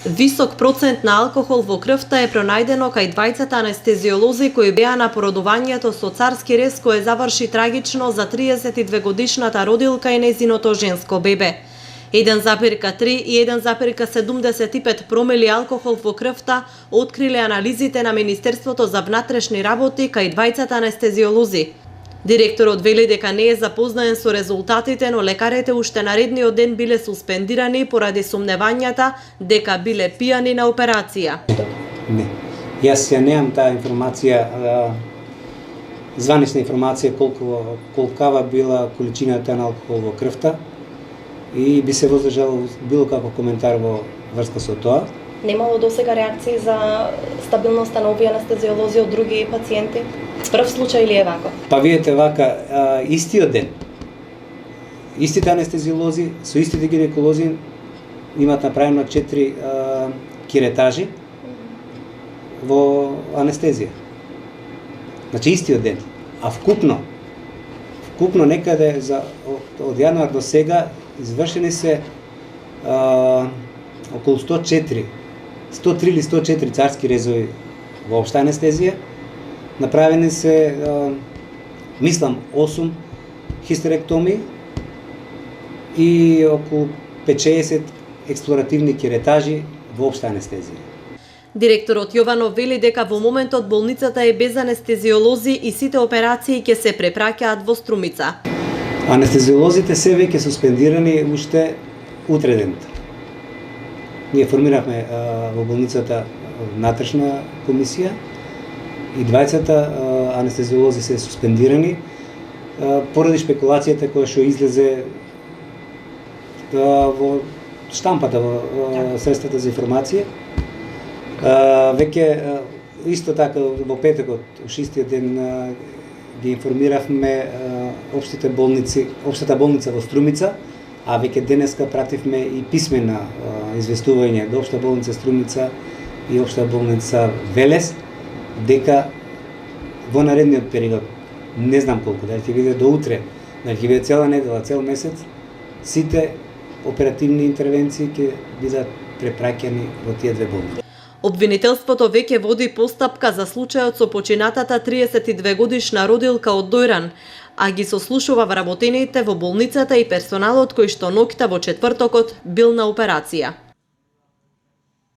Висок процент на алкохол во крвта е пронајдено кај двајцата анестезиолози кои беа на породувањето со царски рез кое заврши трагично за 32-годишната родилка и нејзиното женско бебе. 1,3 и 1,75 промили алкохол во крвта откриле анализите на Министерството за внатрешни работи кај двајцата анестезиолози. Директорот вели дека не е запознаен со резултатите, но лекарите уште наредниот ден биле суспендирани поради сомневањата дека биле пијани на операција. Не. Јас ја немам таа информација, званична информација колкава била количината на алкохол во крвта и би се воздржал било каков коментар во врска со тоа. Немало досега реакции за стабилноста на овие анестезиолози од други пациенти? Прв случај или е вака? Па видите вака, истиот ден, истите анестезиолози со истите гинеколози имат направено 4 киретажи во анестезија. Значи истиот ден. А вкупно некаде од јануар до сега извршени се околу 103 или 104 царски резови во општа анестезија. Направени се, мислам, 8 хистеректомии и околу 5-60 експлоративни керетажи во општа анестезија. Директорот Јованов вели дека во моментот болницата е без анестезиолози и сите операции ќе се препраќаат во Струмица. Анестезиолозите се веќе суспендирани уште утре ден. Ние формиравме во болницата внатрешна комисија и двајцата анестезиолози се суспендирани поради шпекулацијата која што излезе во штампата, во средствата за информација. Веќе исто така во петокот, шестиот ден, ги информиравме општата болница во Струмица, а веќе денеска пративме и писмена известување до општа болница Струмица и општа болница Велес, дека во наредниот период, не знам колку, дали ќе биде до утре, дали ќе биде цела недела, цел месец, сите оперативни интервенции ќе бидат препраќани во тие две болници. Обвинителството веќе води постапка за случајот со починатата 32-годишна родилка од Дојран, а ги сослушува вработените во болницата и персоналот кој што ноќта во четвртокот бил на операција.